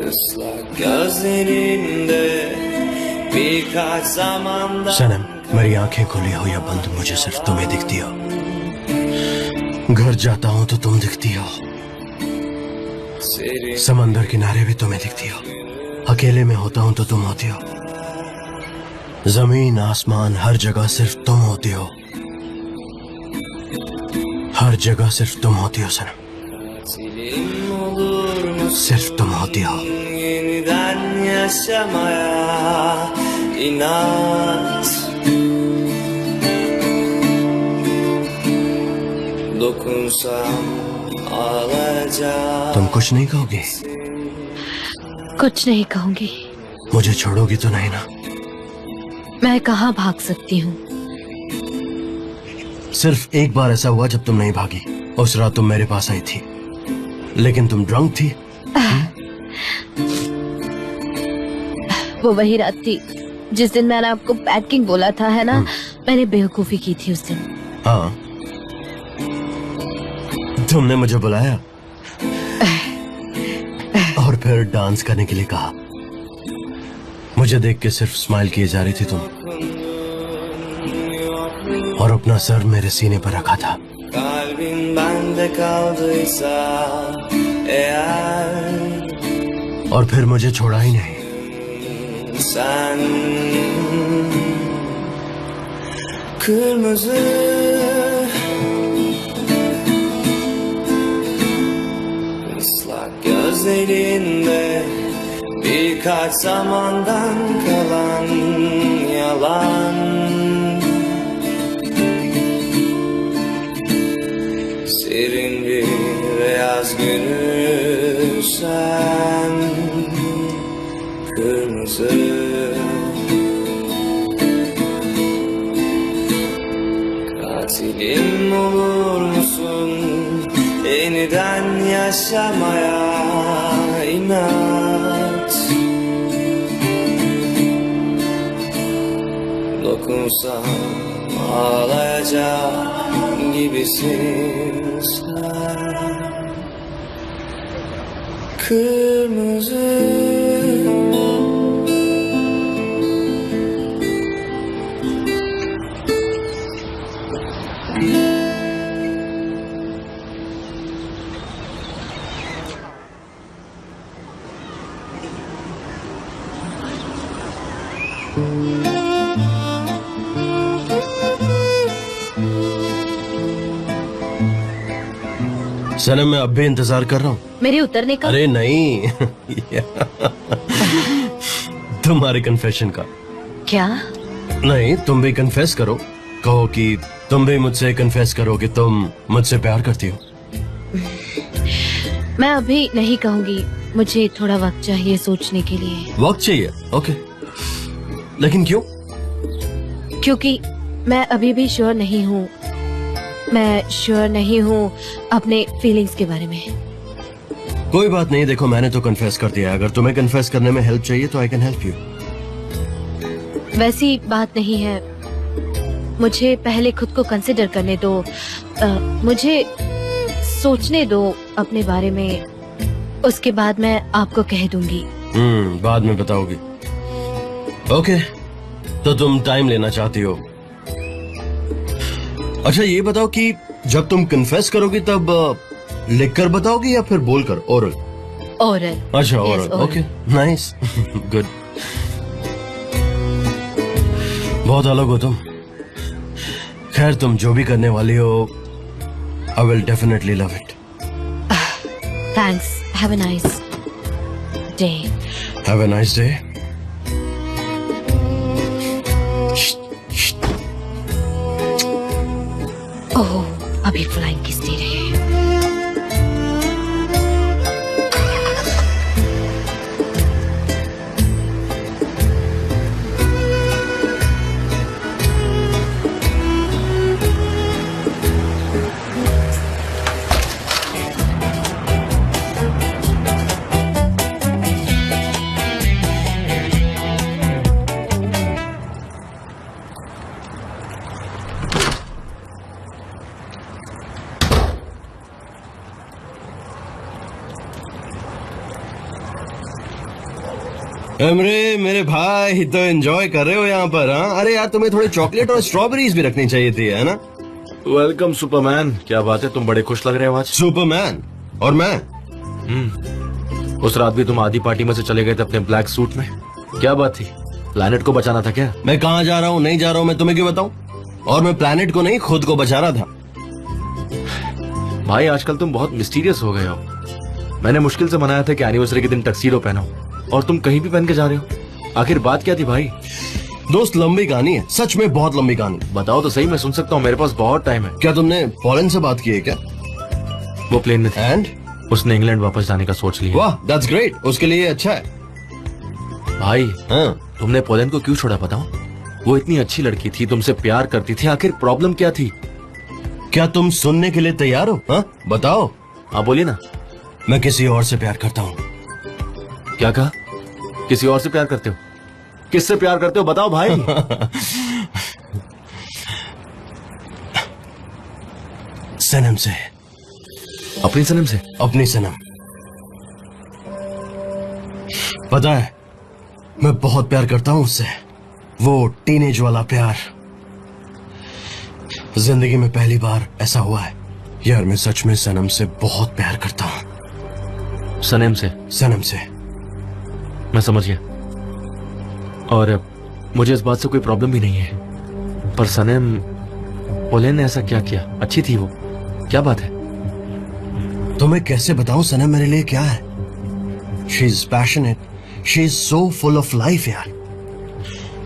ıslak gözlerinde birkaç zamandan सनम, मेरी आंखें खुली हो या बंद, मुझे सिर्फ तुम्हें दिखती हो। घर जाता हूँ तो तुम दिखती हो, serin समंदर किनारे भी तुम्हें दिखती हो, अकेले में होता हूँ तो तुम होती हो, जमीन आसमान हर जगह सिर्फ तुम होती हो, हर जगह सिर्फ तुम होती हो सनम, Selim olur musun सिर्फ तुम होती हो। yeniden yaşamaya inat, dokunsam ağlayacağım. तुम कुछ नहीं कहोगी? कुछ नहीं कहूंगी। मुझे छोड़ोगी तो नहीं ना? मैं कहाँ भाग सकती हूँ? सिर्फ एक बार ऐसा हुआ जब तुम नहीं भागी, उस रात तुम मेरे पास आई थी, लेकिन तुम ड्रंक थी। वो वही रात थी जिस दिन मैंने आपको बैड किंग बोला था, है ना? मैंने बेवकूफी की थी उस दिन। हाँ, तुमने मुझे बुलाया और फिर डांस करने के लिए कहा। मुझे देख के सिर्फ स्माइल किए जा रही थी तुम, और अपना सर मेरे सीने पर रखा था। Kalbin bende kaldıysa eğer, और फिर मुझे छोड़ा ही नहीं। sen kırmızı ıslak gözlerinde birkaç zamandan kalan yalan, serin bir beyaz görürsen kırmızı, katilim olur musun yeniden yaşamaya inat, dokunsam ağlayacak gibisin sen, kırmızı. सनम, मैं अब भी इंतजार कर रहा हूँ। मेरे उतरने का? अरे नहीं, तुम्हारे कन्फेशन का। क्या? नहीं, तुम भी कन्फेस करो। कहो कि तुम भी मुझसे कन्फेस करो कि तुम मुझसे प्यार करती हो। मैं अभी नहीं कहूँगी, मुझे थोड़ा वक्त चाहिए सोचने के लिए। वक्त चाहिए? ओके, लेकिन क्यों? क्योंकि मैं अभी भी श्योर नहीं हूँ। मैं श्योर नहीं हूँ अपने फीलिंग्स के बारे में। कोई बात नहीं, देखो मैंने तो कन्फेस कर दिया। अगर तुम्हें कन्फेस करने में हेल्प चाहिए तो आई कैन हेल्प यू। वैसी बात नहीं है, मुझे पहले खुद को कंसिडर करने दो। मुझे सोचने दो अपने बारे में, उसके बाद मैं आपको कह दूंगी। बाद में बताओगी। ओके, तो तुम टाइम लेना चाहती हो। अच्छा ये बताओ कि जब तुम कन्फेस करोगी तब लिखकर बताओगी या फिर बोलकर? ओरल? ओरल। अच्छा, ओरल। Okay, nice, good. बहुत अलग हो तुम। खैर, तुम जो भी करने वाली हो, I will definitely love it. Thanks, have a nice day. Have a nice day. Oh, अभी फ्लाइंग किस दे रहे हैं? अमरे मेरे भाई, तो एंजॉय कर रहे हो यहाँ पर? हाँ, अरे यार तुम्हें थोड़े चॉकलेट और स्ट्रॉबेरीज भी रखनी चाहिए थी, है ना? Welcome Superman. क्या बात है, तुम बड़े खुश लग रहे हो आज। सुपरमैन? और मैं? उस रात भी तुम आधी पार्टी में से चले गए थे अपने ब्लैक सूट में। क्या बात थी, प्लैनेट को बचाना था क्या? मैं कहाँ जा रहा हूँ, नहीं जा रहा हूँ, मैं तुम्हें क्यों बताऊँ? और मैं प्लैनेट को नहीं, खुद को बचा रहा था। भाई आजकल तुम बहुत मिस्टीरियस हो गए हो। मैंने मुश्किल से मनाया था कि एनिवर्सरी के दिन टक्सीडो पहनो, और तुम कहीं भी पहन के जा रहे हो। आखिर बात क्या थी भाई? दोस्त, लंबी कहानी है, सच में बहुत लंबी कहानी। बताओ तो सही, मैं सुन सकता हूँ, मेरे पास बहुत टाइम है। क्या तुमने पॉलन से बात की है क्या? वो प्लेन में थी। एंड? उसने इंग्लैंड वापस जाने का सोच लिया। वाह, दैट्स ग्रेट, उसके लिए अच्छा है। भाई हाँ, तुमने पोलैंड को क्यों छोड़ा बताओ? वो इतनी अच्छी लड़की थी, तुमसे प्यार करती थी, आखिर प्रॉब्लम क्या थी? क्या तुम सुनने के लिए तैयार हो? हाँ बताओ। हाँ बोलिए ना। मैं किसी और से प्यार करता हूँ। क्या कहा? किसी और से प्यार करते हो? किससे प्यार करते हो बताओ भाई। सनम से। अपनी सनम से? अपनी सनम। पता है मैं बहुत प्यार करता हूं उससे, वो टीनेज वाला प्यार। जिंदगी में पहली बार ऐसा हुआ है यार, मैं सच में सनम से बहुत प्यार करता हूं। सनम से? सनम से। मैं समझ गया, और मुझे इस बात से कोई प्रॉब्लम भी नहीं है, पर सनम ओलेन ने ऐसा क्या किया? अच्छी थी वो, क्या बात है? तो मैं कैसे बताऊं सनम मेरे लिए क्या है? She is passionate, she is so full of life यार।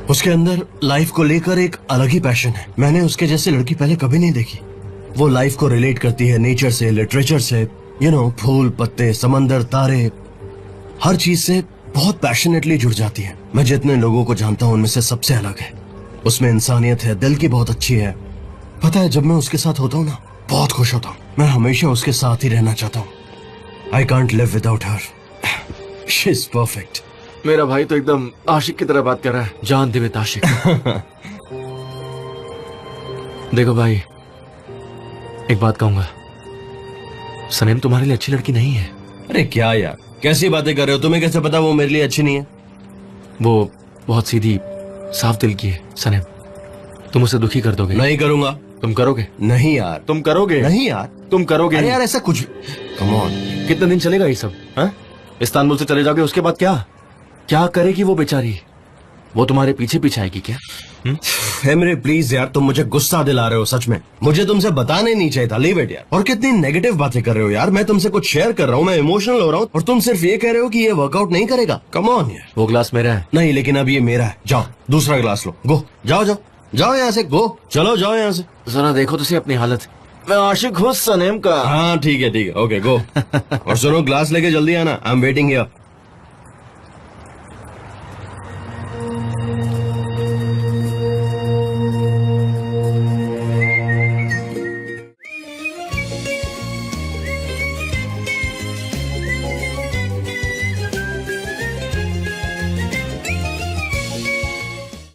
उसके अंदर लाइफ को लेकर एक अलग ही पैशन है। मैंने उसके जैसी लड़की पहले कभी नहीं देखी। वो लाइफ को रिलेट करती है नेचर से, लिटरेचर से, फूल पत्ते, समंदर, तारे, हर चीज से बहुत पैशनेटली जुड़ जाती है। मैं जितने लोगों को जानता हूं उनमें से सबसे अलग है। उसमें इंसानियत है, दिल की बहुत अच्छी है। पता है जब मैं उसके साथ होता हूँ ना, बहुत खुश होता हूँ। मैं हमेशा उसके साथ ही रहना चाहता हूँ। I can't live without her. She is perfect. मेरा भाई तो एकदम आशिक की तरह बात कर रहा है, जान देवित आशिक। देखो भाई, एक बात कहूंगा, सनम तुम्हारे लिए अच्छी लड़की नहीं है। अरे क्या यार, कैसी बातें कर रहे हो? तुम्हें कैसे पता वो मेरे लिए अच्छी नहीं है? वो बहुत सीधी साफ दिल की है सनम। तुम उसे दुखी कर दोगे? नहीं करूंगा। तुम करोगे? नहीं यार। तुम करोगे? नहीं यार। तुम करोगे? अरे यार ऐसा कुछ। Come on. कितने दिन चलेगा ये सब? हाँ, इस्तांबुल से चले जाओगे, उसके बाद क्या क्या करेगी वो बेचारी? वो तुम्हारे पीछे पीछे आएगी क्या? हेमरे प्लीज यार, तुम मुझे गुस्सा दिला रहे हो सच में। मुझे तुमसे बताने नहीं चाहिए था। लीव इट यार। और कितनी नेगेटिव बातें कर रहे हो यार। मैं तुमसे कुछ शेयर कर रहा हूँ, मैं इमोशनल हो रहा हूँ, और तुम सिर्फ ये कह रहे हो कि ये वर्कआउट नहीं करेगा। कम ऑन यार। वो ग्लास मेरा है। नहीं, लेकिन अब ये मेरा है। जाओ दूसरा ग्लास लो। गो, जाओ जाओ जाओ यहाँ से। गो, चलो जाओ यहाँ से। जरा देखो तुझे अपनी हालत। मैं आशिक हूँ सनम का। हाँ ठीक है ओके गो। और सुनो, ग्लास लेके जल्दी आना। I am waiting here.